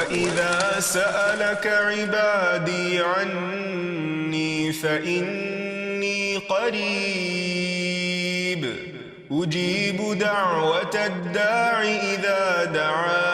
وَإِذَا سَأَلَكَ عِبَادِي عَنِّي فَإِنِّي قَرِيبٌ أُجِيبُ دَعْوَةَ الدَّاعِ إِذَا دَعَانِ.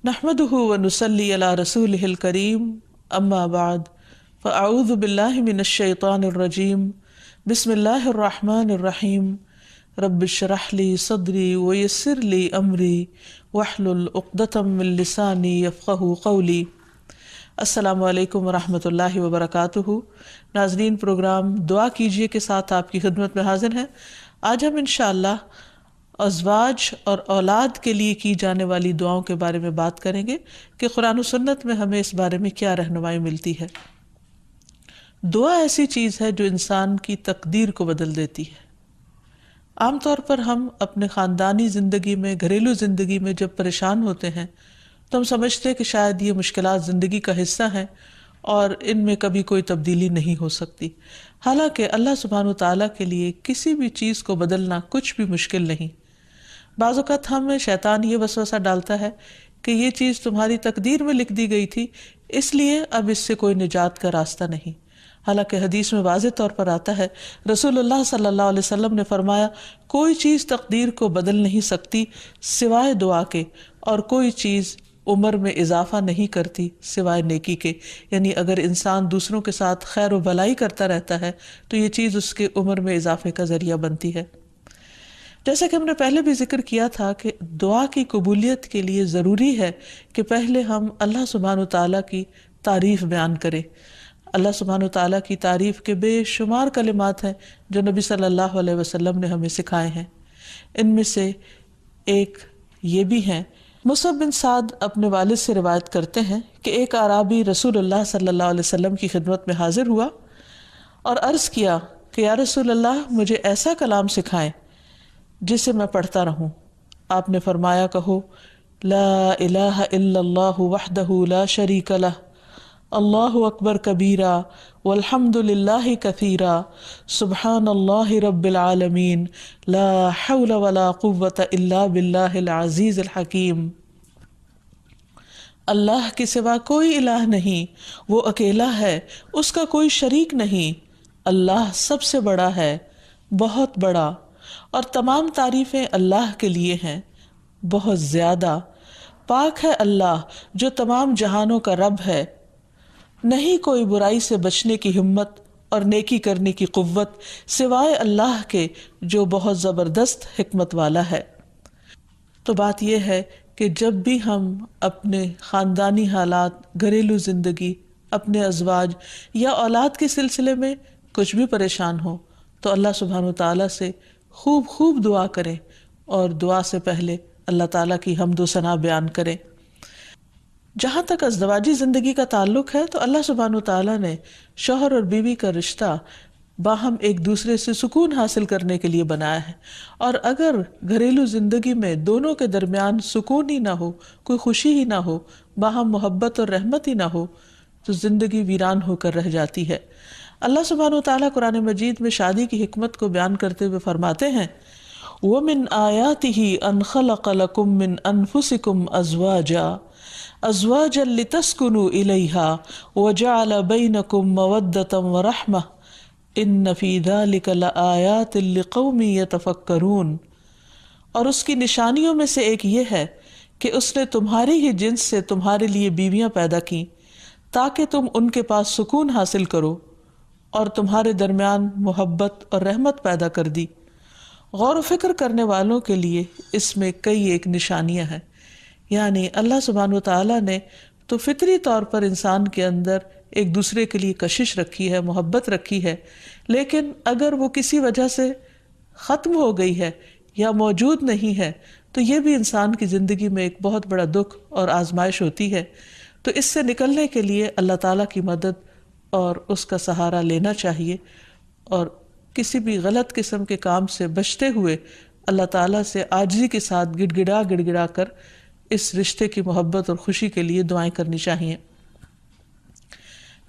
نحمده ونصلي على رسوله الكريم اما بعد فاعوذ بالله من الشيطان الرجيم بسم الله الرحمن الرحيم رب اشرح لي صدري ويسر لي امري واحلل عقدة من لساني يفقهوا قولي. السلام علیکم ورحمۃ اللہ وبرکاتہ. ناظرین، پروگرام دعا کیجیے کے ساتھ آپ کی خدمت میں حاضر ہیں. آج ہم انشاءاللہ ازواج اور اولاد کے لیے کی جانے والی دعاؤں کے بارے میں بات کریں گے کہ قرآن و سنت میں ہمیں اس بارے میں کیا رہنمائی ملتی ہے. دعا ایسی چیز ہے جو انسان کی تقدیر کو بدل دیتی ہے. عام طور پر ہم اپنے خاندانی زندگی میں، گھریلو زندگی میں جب پریشان ہوتے ہیں تو ہم سمجھتے ہیں کہ شاید یہ مشکلات زندگی کا حصہ ہیں اور ان میں کبھی کوئی تبدیلی نہیں ہو سکتی. حالانکہ اللہ سبحانہ وتعالیٰ کے لیے کسی بھی چیز کو بدلنا کچھ بھی مشکل نہیں. بعض اوقات ہمیں شیطان یہ وسوسہ ڈالتا ہے کہ یہ چیز تمہاری تقدیر میں لکھ دی گئی تھی، اس لیے اب اس سے کوئی نجات کا راستہ نہیں. حالانکہ حدیث میں واضح طور پر آتا ہے، رسول اللہ صلی اللہ علیہ وسلم نے فرمایا، کوئی چیز تقدیر کو بدل نہیں سکتی سوائے دعا کے، اور کوئی چیز عمر میں اضافہ نہیں کرتی سوائے نیکی کے. یعنی اگر انسان دوسروں کے ساتھ خیر و بھلائی کرتا رہتا ہے تو یہ چیز اس کے عمر میں اضافے کا ذریعہ بنتی ہے. جیسا کہ ہم نے پہلے بھی ذکر کیا تھا کہ دعا کی قبولیت کے لیے ضروری ہے کہ پہلے ہم اللہ سبحانہ وتعالیٰ کی تعریف بیان کریں. اللہ سبحانہ وتعالیٰ کی تعریف کے بے شمار کلمات ہیں جو نبی صلی اللہ علیہ وسلم نے ہمیں سکھائے ہیں. ان میں سے ایک یہ بھی ہیں. مصعب بن سعد اپنے والد سے روایت کرتے ہیں کہ ایک اعرابی رسول اللہ صلی اللہ علیہ وسلم کی خدمت میں حاضر ہوا اور عرض کیا کہ یا رسول اللہ، مجھے ایسا کلام سکھائیں جسے میں پڑھتا رہوں. آپ نے فرمایا، کہو لا الہ الا اللہ وحدہ لا شریک لہ، اللہ اکبر کبیرا والحمد للہ کثیرا، سبحان اللہ رب العالمین، لا حول ولا قوة الا باللہ العزیز الحکیم. اللہ کے سوا کوئی الہ نہیں، وہ اکیلا ہے، اس کا کوئی شریک نہیں. اللہ سب سے بڑا ہے، بہت بڑا، اور تمام تعریفیں اللہ کے لیے ہیں، بہت زیادہ. پاک ہے اللہ جو تمام جہانوں کا رب ہے. نہیں کوئی برائی سے بچنے کی ہمت اور نیکی کرنے کی قوت سوائے اللہ کے جو بہت زبردست حکمت والا ہے. تو بات یہ ہے کہ جب بھی ہم اپنے خاندانی حالات، گھریلو زندگی، اپنے ازواج یا اولاد کے سلسلے میں کچھ بھی پریشان ہو تو اللہ سبحانہ وتعالیٰ سے خوب خوب دعا کریں اور دعا سے پہلے اللہ تعالیٰ کی حمد و ثنا بیان کریں. جہاں تک ازدواجی زندگی کا تعلق ہے تو اللہ سبحانہ وتعالیٰ نے شوہر اور بیوی کا رشتہ باہم ایک دوسرے سے سکون حاصل کرنے کے لیے بنایا ہے. اور اگر گھریلو زندگی میں دونوں کے درمیان سکون ہی نہ ہو، کوئی خوشی ہی نہ ہو، باہم محبت اور رحمت ہی نہ ہو تو زندگی ویران ہو کر رہ جاتی ہے. اللہ سبحانہ وتعالیٰ قرآن مجید میں شادی کی حکمت کو بیان کرتے ہوئے فرماتے ہیں، وَمِنْ آيَاتِهِ أَنْ خَلَقَ لَكُم مِّنْ أَنفُسِكُمْ أَزْوَاجًا لِتَسْكُنُوا إِلَيْهَا وَجَعَلَ بَيْنَكُم مَّوَدَّةً وَرَحْمَةً إِنَّ فِي ذَلِكَ لَآيَاتٍ لِقَوْمٍ يَتَفَكَّرُونَ. اور اس کی نشانیوں میں سے ایک یہ ہے کہ اس نے تمہاری ہی جنس سے تمہارے لیے بیویاں پیدا کی تاکہ تم ان کے پاس سکون حاصل کرو، اور تمہارے درمیان محبت اور رحمت پیدا کر دی. غور و فکر کرنے والوں کے لیے اس میں کئی ایک نشانیاں ہیں. یعنی اللہ سبحانہ وتعالیٰ نے تو فطری طور پر انسان کے اندر ایک دوسرے کے لیے کشش رکھی ہے، محبت رکھی ہے، لیکن اگر وہ کسی وجہ سے ختم ہو گئی ہے یا موجود نہیں ہے تو یہ بھی انسان کی زندگی میں ایک بہت بڑا دکھ اور آزمائش ہوتی ہے. تو اس سے نکلنے کے لیے اللہ تعالیٰ کی مدد اور اس کا سہارا لینا چاہیے، اور کسی بھی غلط قسم کے کام سے بچتے ہوئے اللہ تعالیٰ سے عاجزی کے ساتھ گڑ گڑا کر اس رشتے کی محبت اور خوشی کے لیے دعائیں کرنی چاہیے۔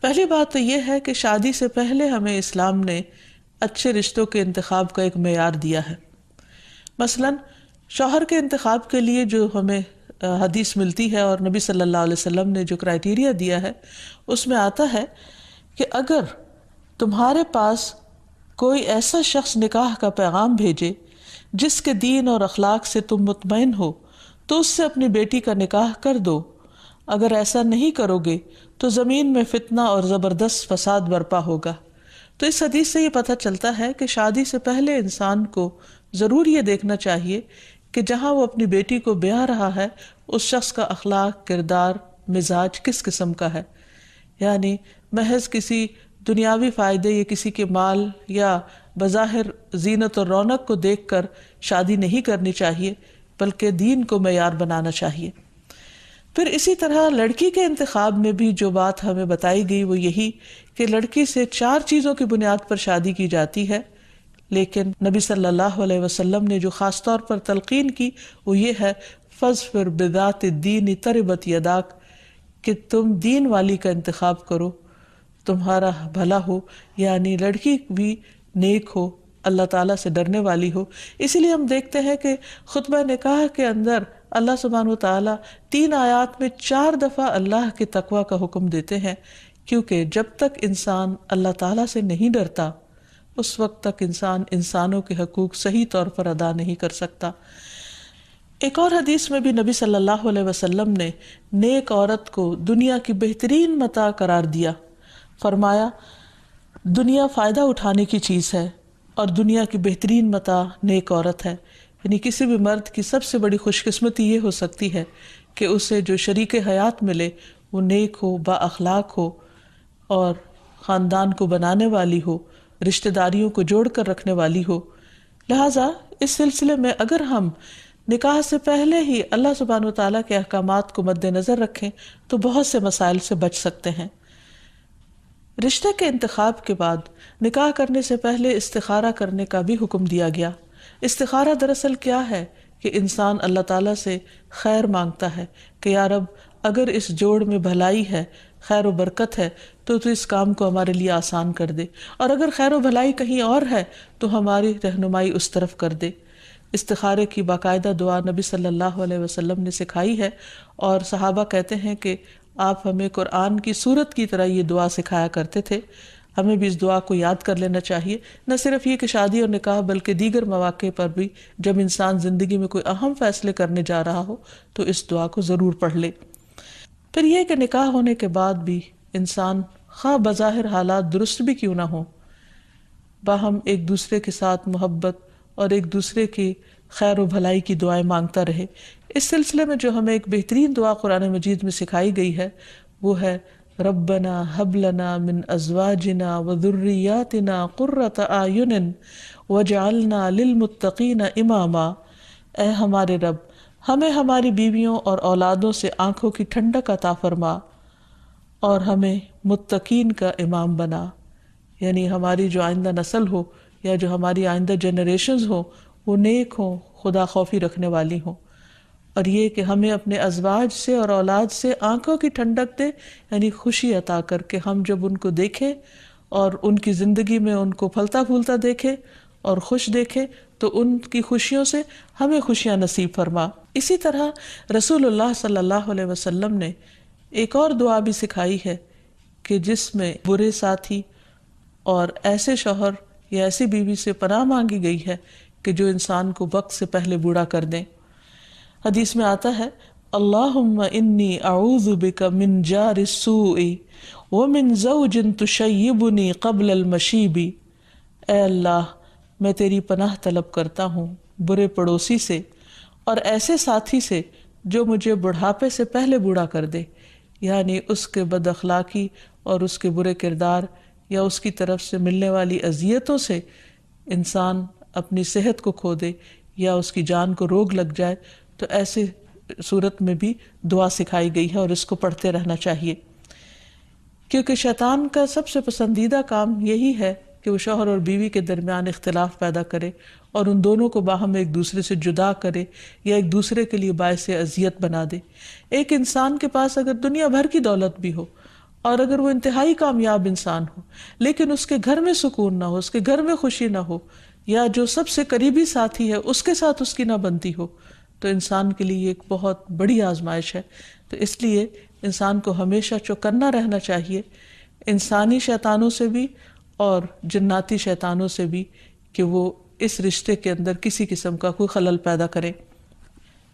پہلی بات تو یہ ہے کہ شادی سے پہلے ہمیں اسلام نے اچھے رشتوں کے انتخاب کا ایک معیار دیا ہے۔ مثلاً شوہر کے انتخاب کے لیے جو ہمیں حدیث ملتی ہے اور نبی صلی اللہ علیہ وسلم نے جو کرائیٹیریا دیا ہے، اس میں آتا ہے کہ اگر تمہارے پاس کوئی ایسا شخص نکاح کا پیغام بھیجے جس کے دین اور اخلاق سے تم مطمئن ہو تو اس سے اپنی بیٹی کا نکاح کر دو، اگر ایسا نہیں کرو گے تو زمین میں فتنہ اور زبردست فساد برپا ہوگا۔ تو اس حدیث سے یہ پتہ چلتا ہے کہ شادی سے پہلے انسان کو ضرور یہ دیکھنا چاہیے کہ جہاں وہ اپنی بیٹی کو بیاہ رہا ہے اس شخص کا اخلاق، کردار، مزاج کس قسم کا ہے۔ یعنی محض کسی دنیاوی فائدے یا کسی کے مال یا بظاہر زینت اور رونق کو دیکھ کر شادی نہیں کرنی چاہیے، بلکہ دین کو معیار بنانا چاہیے۔ پھر اسی طرح لڑکی کے انتخاب میں بھی جو بات ہمیں بتائی گئی وہ یہی کہ لڑکی سے 4 چیزوں کی بنیاد پر شادی کی جاتی ہے، لیکن نبی صلی اللہ علیہ وسلم نے جو خاص طور پر تلقین کی وہ یہ ہے فَاظْفَرْ بِذَاتِ الدِّینِ تَرِبَتْ یَدَاک، کہ تم دین والی کا انتخاب کرو، تمہارا بھلا ہو، یعنی لڑکی بھی نیک ہو، اللہ تعالیٰ سے ڈرنے والی ہو۔ اسی لیے ہم دیکھتے ہیں کہ خطبہ نکاح کے اندر اللہ سبحانہ وتعالیٰ 3 آیات میں 4 دفعہ اللہ کے تقوی کا حکم دیتے ہیں، کیونکہ جب تک انسان اللہ تعالیٰ سے نہیں ڈرتا اس وقت تک انسان انسانوں کے حقوق صحیح طور پر ادا نہیں کر سکتا۔ ایک اور حدیث میں بھی نبی صلی اللہ علیہ وسلم نے نیک عورت کو دنیا کی بہترین متاع قرار دیا، فرمایا دنیا فائدہ اٹھانے کی چیز ہے اور دنیا کی بہترین متاع نیک عورت ہے۔ یعنی کسی بھی مرد کی سب سے بڑی خوش قسمتی یہ ہو سکتی ہے کہ اسے جو شریک حیات ملے وہ نیک ہو، با اخلاق ہو اور خاندان کو بنانے والی ہو، رشتہ داریوں کو جوڑ کر رکھنے والی ہو۔ لہٰذا اس سلسلے میں اگر ہم نکاح سے پہلے ہی اللہ سبحانہ وتعالیٰ کے احکامات کو مد نظر رکھیں تو بہت سے مسائل سے بچ سکتے ہیں۔ رشتے کے انتخاب کے بعد نکاح کرنے سے پہلے استخارہ کرنے کا بھی حکم دیا گیا۔ استخارہ دراصل کیا ہے کہ انسان اللہ تعالیٰ سے خیر مانگتا ہے کہ یا رب اگر اس جوڑ میں بھلائی ہے، خیر و برکت ہے تو اس کام کو ہمارے لیے آسان کر دے، اور اگر خیر و بھلائی کہیں اور ہے تو ہماری رہنمائی اس طرف کر دے۔ استخارے کی باقاعدہ دعا نبی صلی اللہ علیہ وسلم نے سکھائی ہے، اور صحابہ کہتے ہیں کہ آپ ہمیں قرآن کی سورت کی طرح یہ دعا سکھایا کرتے تھے۔ ہمیں بھی اس دعا کو یاد کر لینا چاہیے، نہ صرف یہ کہ شادی اور نکاح بلکہ دیگر مواقع پر بھی جب انسان زندگی میں کوئی اہم فیصلے کرنے جا رہا ہو تو اس دعا کو ضرور پڑھ لے۔ پھر یہ کہ نکاح ہونے کے بعد بھی انسان خواہ بظاہر حالات درست بھی کیوں نہ ہوں، باہم ایک دوسرے کے ساتھ محبت اور ایک دوسرے کی خیر و بھلائی کی دعائیں مانگتا رہے۔ اس سلسلے میں جو ہمیں ایک بہترین دعا قرآن مجید میں سکھائی گئی ہے وہ ہے ربنا ہب لنا من ازواجنا وذریاتنا قرۃ اعین واجعلنا للمتقین اماما۔ اے ہمارے رب، ہمیں ہماری بیویوں اور اولادوں سے آنکھوں کی ٹھنڈک عطا فرما اور ہمیں متقین کا امام بنا، یعنی ہماری جو آئندہ نسل ہو یا جو ہماری آئندہ جنریشنز ہو وہ نیک ہوں، خدا خوفی رکھنے والی ہوں، اور یہ کہ ہمیں اپنے ازواج سے اور اولاد سے آنکھوں کی ٹھنڈک دے، یعنی خوشی عطا کر کے ہم جب ان کو دیکھیں اور ان کی زندگی میں ان کو پھلتا پھولتا دیکھیں اور خوش دیکھیں تو ان کی خوشیوں سے ہمیں خوشیاں نصیب فرما۔ اسی طرح رسول اللہ صلی اللہ علیہ وسلم نے ایک اور دعا بھی سکھائی ہے کہ جس میں برے ساتھی اور ایسے شوہر یا ایسی بیوی سے پناہ مانگی گئی ہے کہ جو انسان کو وقت سے پہلے بوڑھا کر دیں۔ حدیث میں آتا ہے اللہم انی اعوذ بک من جار السوء ومن زوج تشیبنی قبل المشیب۔ اے اللہ، میں تیری پناہ طلب کرتا ہوں برے پڑوسی سے اور ایسے ساتھی سے جو مجھے بڑھاپے سے پہلے بوڑھا کر دے، یعنی اس کے بد اخلاقی اور اس کے برے کردار یا اس کی طرف سے ملنے والی اذیتوں سے انسان اپنی صحت کو کھو دے یا اس کی جان کو روگ لگ جائے، تو ایسے صورت میں بھی دعا سکھائی گئی ہے اور اس کو پڑھتے رہنا چاہیے، کیونکہ شیطان کا سب سے پسندیدہ کام یہی ہے کہ کہ وہ شوہر اور بیوی کے درمیان اختلاف پیدا کرے اور ان دونوں کو باہم ایک دوسرے سے جدا کرے یا ایک دوسرے کے لیے باعث اذیت بنا دے۔ ایک انسان کے پاس اگر دنیا بھر کی دولت بھی ہو اور اگر وہ انتہائی کامیاب انسان ہو، لیکن اس کے گھر میں سکون نہ ہو، اس کے گھر میں خوشی نہ ہو، یا جو سب سے قریبی ساتھی ہے اس کے ساتھ اس کی نہ بنتی ہو، تو انسان کے لیے ایک بہت بڑی آزمائش ہے۔ تو اس لیے انسان کو ہمیشہ چوکنا رہنا چاہیے انسانی شیطانوں سے بھی اور جناتی شیطانوں سے بھی، کہ وہ اس رشتے کے اندر کسی قسم کا کوئی خلل پیدا کرے۔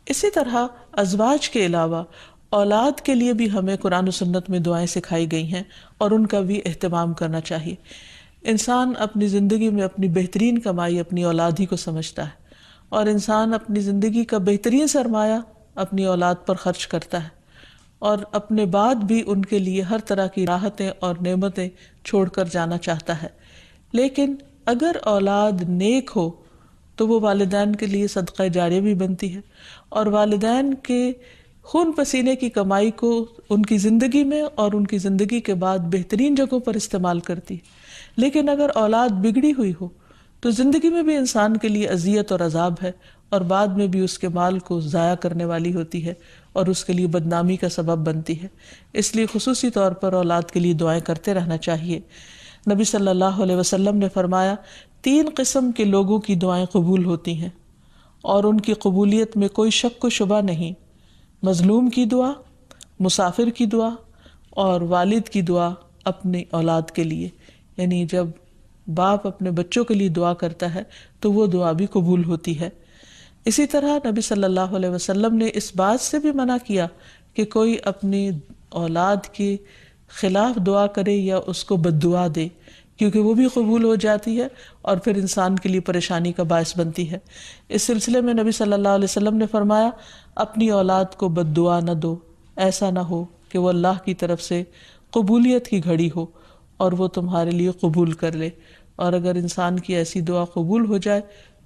اسی طرح ازواج کے علاوہ اولاد کے لیے بھی ہمیں قرآن و سنت میں دعائیں سکھائی گئی ہیں اور ان کا بھی اہتمام کرنا چاہیے۔ انسان اپنی زندگی میں اپنی بہترین کمائی اپنی اولاد ہی کو سمجھتا ہے، اور انسان اپنی زندگی کا بہترین سرمایہ اپنی اولاد پر خرچ کرتا ہے، اور اپنے بعد بھی ان کے لیے ہر طرح کی راحتیں اور نعمتیں چھوڑ کر جانا چاہتا ہے۔ لیکن اگر اولاد نیک ہو تو وہ والدین کے لیے صدقہ جاریہ بھی بنتی ہے، اور والدین کے خون پسینے کی کمائی کو ان کی زندگی میں اور ان کی زندگی کے بعد بہترین جگہوں پر استعمال کرتی ہے۔ لیکن اگر اولاد بگڑی ہوئی ہو تو زندگی میں بھی انسان کے لیے اذیت اور عذاب ہے، اور بعد میں بھی اس کے مال کو ضائع کرنے والی ہوتی ہے اور اس کے لیے بدنامی کا سبب بنتی ہے۔ اس لیے خصوصی طور پر اولاد کے لیے دعائیں کرتے رہنا چاہیے۔ نبی صلی اللہ علیہ وسلم نے فرمایا 3 قسم کے لوگوں کی دعائیں قبول ہوتی ہیں اور ان کی قبولیت میں کوئی شک و شبہ نہیں: مظلوم کی دعا، مسافر کی دعا، اور والد کی دعا اپنی اولاد کے لیے۔ یعنی جب باپ اپنے بچوں کے لیے دعا کرتا ہے تو وہ دعا بھی قبول ہوتی ہے۔ اسی طرح نبی صلی اللہ علیہ وسلم نے اس بات سے بھی منع کیا کہ کوئی اپنی اولاد کے خلاف دعا کرے یا اس کو بد دعا دے، کیونکہ وہ بھی قبول ہو جاتی ہے اور پھر انسان کے لیے پریشانی کا باعث بنتی ہے۔ اس سلسلے میں نبی صلی اللہ علیہ وسلم نے فرمایا اپنی اولاد کو بد دعا نہ دو، ایسا نہ ہو کہ وہ اللہ کی طرف سے قبولیت کی گھڑی ہو اور وہ تمہارے لیے قبول کر لے، اور اگر انسان کی ایسی دعا قبول ہو جائے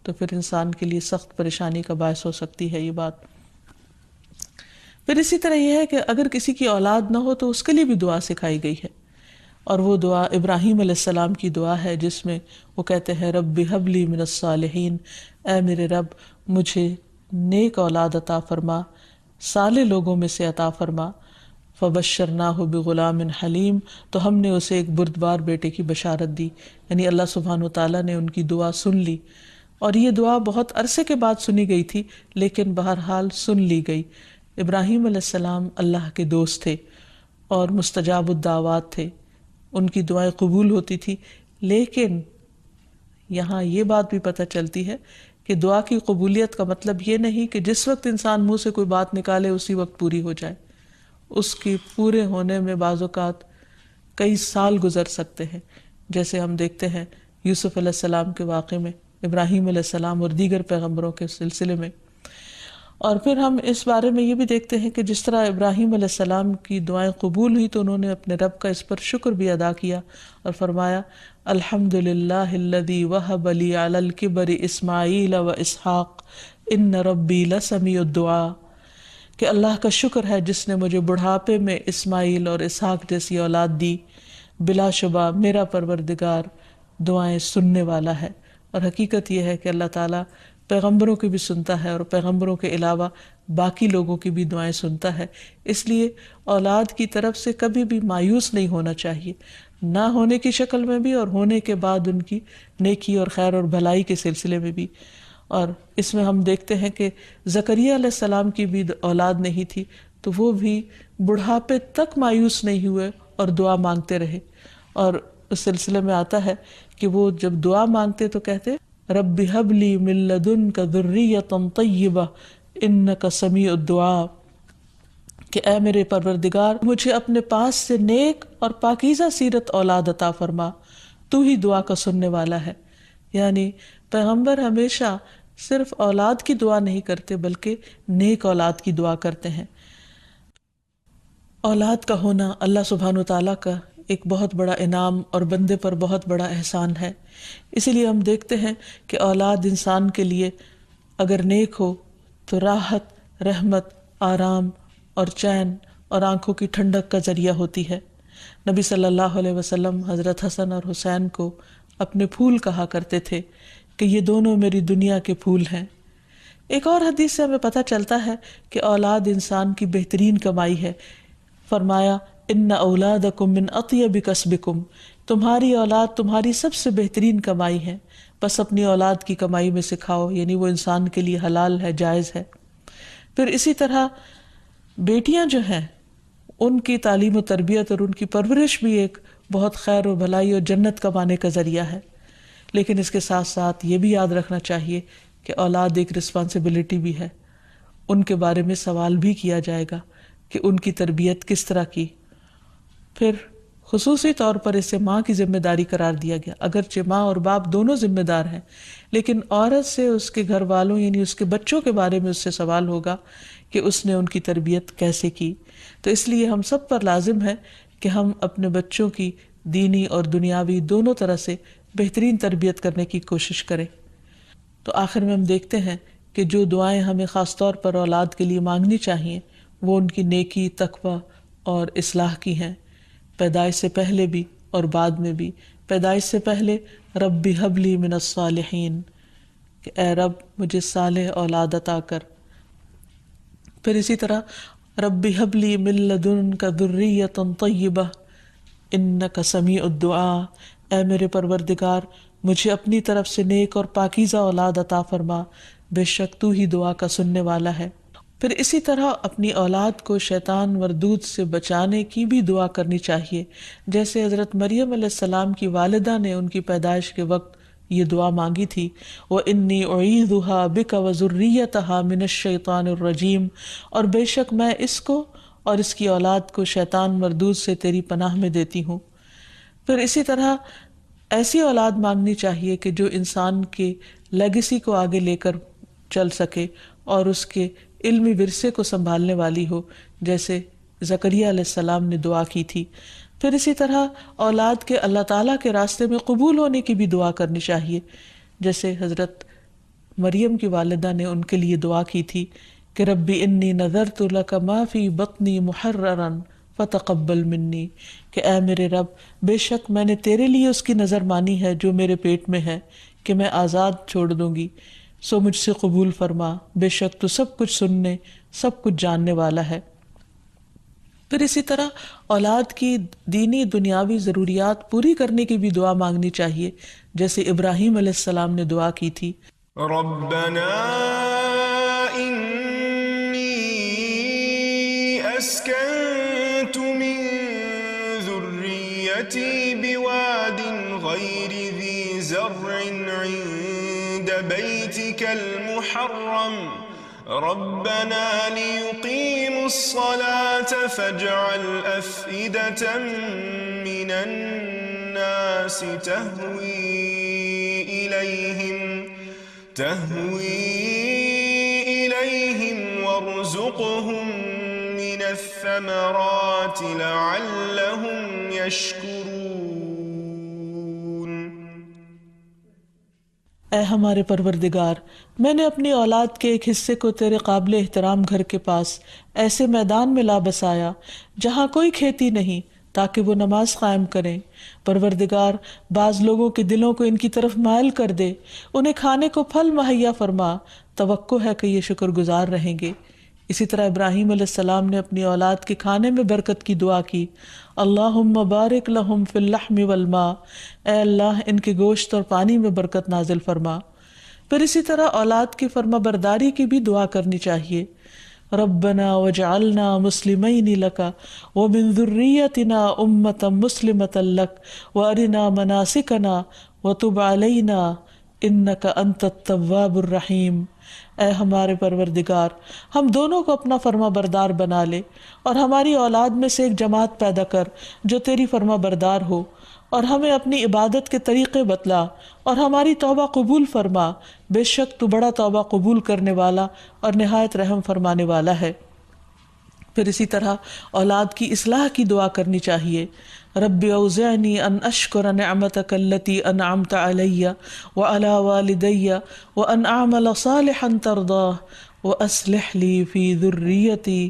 تو پھر انسان کے لیے سخت پریشانی کا باعث ہو سکتی ہے یہ بات۔ پھر اسی طرح یہ ہے کہ اگر کسی کی اولاد نہ ہو تو اس کے لیے بھی دعا سکھائی گئی ہے، اور وہ دعا ابراہیم علیہ السلام کی دعا ہے، جس میں وہ کہتے ہیں رب ہب لی من الصالحین، اے میرے رب مجھے نیک اولاد عطا فرما، صالح لوگوں میں سے عطا فرما۔ فبشرناہ بغلام حلیم، تو ہم نے اسے ایک بردبار بیٹے کی بشارت دی، یعنی اللہ سبحانہ وتعالیٰ نے ان کی دعا سن لی، اور یہ دعا بہت عرصے کے بعد سنی گئی تھی لیکن بہرحال سن لی گئی۔ ابراہیم علیہ السلام اللہ کے دوست تھے اور مستجاب الدعوات تھے، ان کی دعائیں قبول ہوتی تھی، لیکن یہاں یہ بات بھی پتہ چلتی ہے کہ دعا کی قبولیت کا مطلب یہ نہیں کہ جس وقت انسان منہ سے کوئی بات نکالے اسی وقت پوری ہو جائے۔ اس کی پورے ہونے میں بعض اوقات کئی سال گزر سکتے ہیں، جیسے ہم دیکھتے ہیں یوسف علیہ السلام کے واقعے میں، ابراہیم علیہ السلام اور دیگر پیغمبروں کے سلسلے میں۔ اور پھر ہم اس بارے میں یہ بھی دیکھتے ہیں کہ جس طرح ابراہیم علیہ السلام کی دعائیں قبول ہوئی تو انہوں نے اپنے رب کا اس پر شکر بھی ادا کیا اور فرمایا الحمدللہ الذی وہب لی علی الکبر اسماعیل و اسحاق ان ربی لسمیع الدعاء، کہ اللہ کا شکر ہے جس نے مجھے بڑھاپے میں اسماعیل اور اسحاق جیسی اولاد دی، بلا شبہ میرا پروردگار دعائیں سننے والا ہے۔ اور حقیقت یہ ہے کہ اللہ تعالیٰ پیغمبروں کی بھی سنتا ہے اور پیغمبروں کے علاوہ باقی لوگوں کی بھی دعائیں سنتا ہے۔ اس لیے اولاد کی طرف سے کبھی بھی مایوس نہیں ہونا چاہیے، نہ ہونے کی شکل میں بھی اور ہونے کے بعد ان کی نیکی اور خیر اور بھلائی کے سلسلے میں بھی۔ اور اس میں ہم دیکھتے ہیں کہ زکریا علیہ السلام کی بھی اولاد نہیں تھی تو وہ بھی بڑھاپے تک مایوس نہیں ہوئے اور دعا مانگتے رہے، اور اس سلسلے میں آتا ہے کہ وہ جب دعا مانگتے تو کہتے رب ہب لی من لدنک ذریۃ طیبہ انک سمیع الدعاء، کہ اے میرے پروردگار مجھے اپنے پاس سے نیک اور پاکیزہ سیرت اولاد عطا فرما، تو ہی دعا کا سننے والا ہے۔ یعنی پیغمبر ہمیشہ صرف اولاد کی دعا نہیں کرتے بلکہ نیک اولاد کی دعا کرتے ہیں۔ اولاد کا ہونا اللہ سبحانہ وتعالیٰ کا ایک بہت بڑا انعام اور بندے پر بہت بڑا احسان ہے۔ اسی لیے ہم دیکھتے ہیں کہ اولاد انسان کے لیے اگر نیک ہو تو راحت، رحمت، آرام اور چین اور آنکھوں کی ٹھنڈک کا ذریعہ ہوتی ہے۔ نبی صلی اللہ علیہ وسلم حضرت حسن اور حسین کو اپنے پھول کہا کرتے تھے کہ یہ دونوں میری دنیا کے پھول ہیں۔ ایک اور حدیث سے ہمیں پتہ چلتا ہے کہ اولاد انسان کی بہترین کمائی ہے۔ فرمایا ان اولادکم من اطیب کسبکم، تمہاری اولاد تمہاری سب سے بہترین کمائی ہے، بس اپنی اولاد کی کمائی میں سے کھاؤ، یعنی وہ انسان کے لیے حلال ہے، جائز ہے۔ پھر اسی طرح بیٹیاں جو ہیں ان کی تعلیم و تربیت اور ان کی پرورش بھی ایک بہت خیر و بھلائی اور جنت کمانے کا ذریعہ ہے، لیکن اس کے ساتھ ساتھ یہ بھی یاد رکھنا چاہیے کہ اولاد ایک رسپانسبلٹی بھی ہے، ان کے بارے میں سوال بھی کیا جائے گا کہ ان کی تربیت کس طرح کی۔ پھر خصوصی طور پر اسے ماں کی ذمہ داری قرار دیا گیا، اگرچہ ماں اور باپ دونوں ذمہ دار ہیں، لیکن عورت سے اس کے گھر والوں یعنی اس کے بچوں کے بارے میں اس سے سوال ہوگا کہ اس نے ان کی تربیت کیسے کی۔ تو اس لیے ہم سب پر لازم ہے کہ ہم اپنے بچوں کی دینی اور دنیاوی دونوں طرح سے بہترین تربیت کرنے کی کوشش کریں۔ تو آخر میں ہم دیکھتے ہیں کہ جو دعائیں ہمیں خاص طور پر اولاد کے لیے مانگنی چاہیے وہ ان کی نیکی، تقوی اور اصلاح کی ہیں، پیدائش سے پہلے بھی اور بعد میں بھی۔ پیدائش سے پہلے رب ہب لی من الصالحین، کہ اے رب مجھے صالح اولاد عطا کر۔ پھر اسی طرح رب ہب لی من لدنک ذریۃ طیبہ انک سمیع الدعاء، اے میرے پروردگار مجھے اپنی طرف سے نیک اور پاکیزہ اولاد عطا فرما، بے شک تو ہی دعا کا سننے والا ہے۔ پھر اسی طرح اپنی اولاد کو شیطان مردود سے بچانے کی بھی دعا کرنی چاہیے، جیسے حضرت مریم علیہ السلام کی والدہ نے ان کی پیدائش کے وقت یہ دعا مانگی تھی، وَإِنِّي أُعِيذُهَا بِكَ وَذُرِّيَّتَهَا مِنَ الشَّيْطَانِ الرَّجِيمِ، اور بے شک میں اس کو اور اس کی اولاد کو شیطان مردود سے تیری پناہ میں دیتی ہوں۔ پھر اسی طرح ایسی اولاد مانگنی چاہیے کہ جو انسان کے لیگیسی کو آگے لے کر چل سکے اور اس کے علمی ورثے کو سنبھالنے والی ہو، جیسے زکریا علیہ السلام نے دعا کی تھی۔ پھر اسی طرح اولاد کے اللہ تعالیٰ کے راستے میں قبول ہونے کی بھی دعا کرنی چاہیے، جیسے حضرت مریم کی والدہ نے ان کے لیے دعا کی تھی کہ ربی انی نذرت لک ما فی بطنی محررا فتقبل منی، کہ اے میرے رب بے شک میں نے تیرے لیے اس کی نظر مانی ہے جو میرے پیٹ میں ہے کہ میں آزاد چھوڑ دوں گی، سو مجھ سے قبول فرما، بے شک تو سب کچھ سننے سب کچھ جاننے والا ہے۔ پھر اسی طرح اولاد کی دینی دنیاوی ضروریات پوری کرنے کی بھی دعا مانگنی چاہیے، جیسے ابراہیم علیہ السلام نے دعا کی تھی، ربنا انی اسکنت من ذریتی بواد غیر ذی زرع عند بیتک المحرم ربنا ليقيموا الصلاة فاجعل أفئدة من الناس تهوي إليهم وارزقهم من الثمرات لعلهم يشكرون۔ اے ہمارے پروردگار میں نے اپنی اولاد کے ایک حصے کو تیرے قابل احترام گھر کے پاس ایسے میدان میں لا بسایا جہاں کوئی کھیتی نہیں، تاکہ وہ نماز قائم کریں۔ پروردگار بعض لوگوں کے دلوں کو ان کی طرف مائل کر دے، انہیں کھانے کو پھل مہیا فرما، توقع ہے کہ یہ شکر گزار رہیں گے۔ اسی طرح ابراہیم علیہ السلام نے اپنی اولاد کے کھانے میں برکت کی دعا کی، اللہم بارک لہم فی اللحم والماء، اے اللہ ان کے گوشت اور پانی میں برکت نازل فرما۔ پھر اسی طرح اولاد کی فرما برداری کی بھی دعا کرنی چاہیے، ربنا وجعلنا مسلمین لک ومن ذریتنا امۃ مسلمۃ لک وارنا مناسکنا وتب علینا انک انت التواب الرحیم۔ اے ہمارے پروردگار ہم دونوں کو اپنا فرما بردار بنا لے اور ہماری اولاد میں سے ایک جماعت پیدا کر جو تیری فرما بردار ہو، اور ہمیں اپنی عبادت کے طریقے بتلا اور ہماری توبہ قبول فرما، بے شک تو بڑا توبہ قبول کرنے والا اور نہایت رحم فرمانے والا ہے۔ پھر اسی طرح اولاد کی اصلاح کی دعا کرنی چاہیے، رب اوزعنی ان اشکر نعمتک التی انعمت علی وعلی والدی وان اعمل صالحا ترضاہ واصلح لی فی ذریتی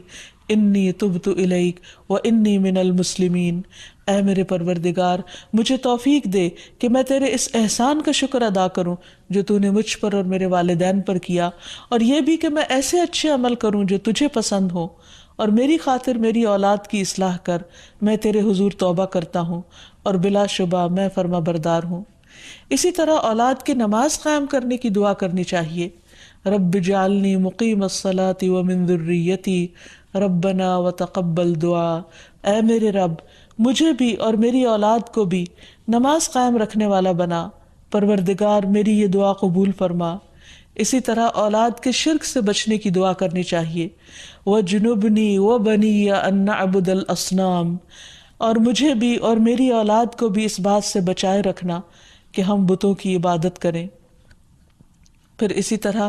انی تبت الیک وانی من المسلمین، اے میرے پروردگار مجھے توفیق دے کہ میں تیرے اس احسان کا شکر ادا کروں جو تو نے مجھ پر اور میرے والدین پر کیا، اور یہ بھی کہ میں ایسے اچھے عمل کروں جو تجھے پسند ہو، اور میری خاطر میری اولاد کی اصلاح کر، میں تیرے حضور توبہ کرتا ہوں اور بلا شبہ میں فرما بردار ہوں۔ اسی طرح اولاد کی نماز قائم کرنے کی دعا کرنی چاہیے، رب اجعلنی مقیم الصلاۃ ومن ذریتی ربنا وتقبل دعا، اے میرے رب مجھے بھی اور میری اولاد کو بھی نماز قائم رکھنے والا بنا، پروردگار میری یہ دعا قبول فرما۔ اسی طرح اولاد کے شرک سے بچنے کی دعا کرنی چاہیے، وَجْنُبْنِي وَبَنِيَّ أَن نَعْبُدَ الْأَصْنَامَ، اور مجھے بھی اور میری اولاد کو بھی اس بات سے بچائے رکھنا کہ ہم بتوں کی عبادت کریں۔ پھر اسی طرح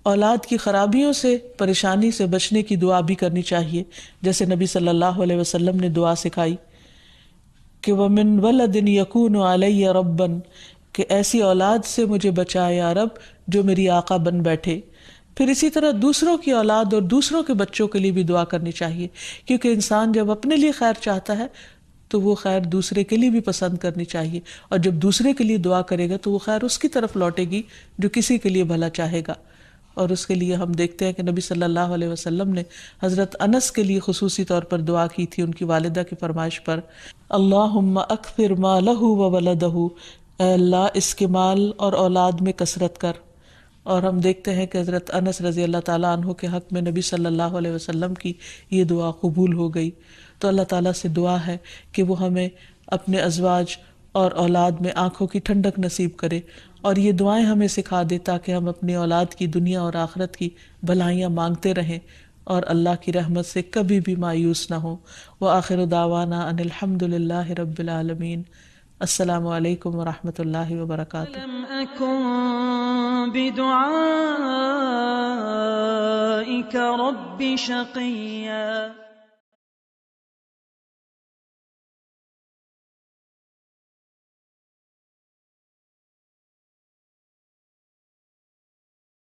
اولاد کی خرابیوں سے، پریشانی سے بچنے کی دعا بھی کرنی چاہیے، جیسے نبی صلی اللہ علیہ وسلم نے دعا سکھائی کہ وَمِن وَلَدٍ يَكُونُ عَلَيَّ رَبًّا، کہ ایسی اولاد سے مجھے بچائے یا رب جو میری آقا بن بیٹھے۔ پھر اسی طرح دوسروں کی اولاد اور دوسروں کے بچوں کے لیے بھی دعا کرنی چاہیے، کیونکہ انسان جب اپنے لیے خیر چاہتا ہے تو وہ خیر دوسرے کے لیے بھی پسند کرنی چاہیے، اور جب دوسرے کے لیے دعا کرے گا تو وہ خیر اس کی طرف لوٹے گی جو کسی کے لیے بھلا چاہے گا۔ اور اس کے لیے ہم دیکھتے ہیں کہ نبی صلی اللہ علیہ وسلم نے حضرت انس کے لیے خصوصی طور پر دعا کی تھی ان کی والدہ کی فرمائش پر، اللہم اکثر مالہ وولدہ، اے اللہ اس کے مال اور اولاد میں کثرت کر۔ اور ہم دیکھتے ہیں کہ حضرت انس رضی اللہ تعالیٰ عنہ کے حق میں نبی صلی اللہ علیہ وسلم کی یہ دعا قبول ہو گئی۔ تو اللہ تعالیٰ سے دعا ہے کہ وہ ہمیں اپنے ازواج اور اولاد میں آنکھوں کی ٹھنڈک نصیب کرے، اور یہ دعائیں ہمیں سکھا دے تاکہ ہم اپنی اولاد کی دنیا اور آخرت کی بھلائیاں مانگتے رہیں اور اللہ کی رحمت سے کبھی بھی مایوس نہ ہوں۔ وآخر دعوانا ان الحمد للہ رب العالمین۔ السلام علیکم ورحمۃ اللہ وبرکاتہ۔ لم أكن بدعائك رب شقيا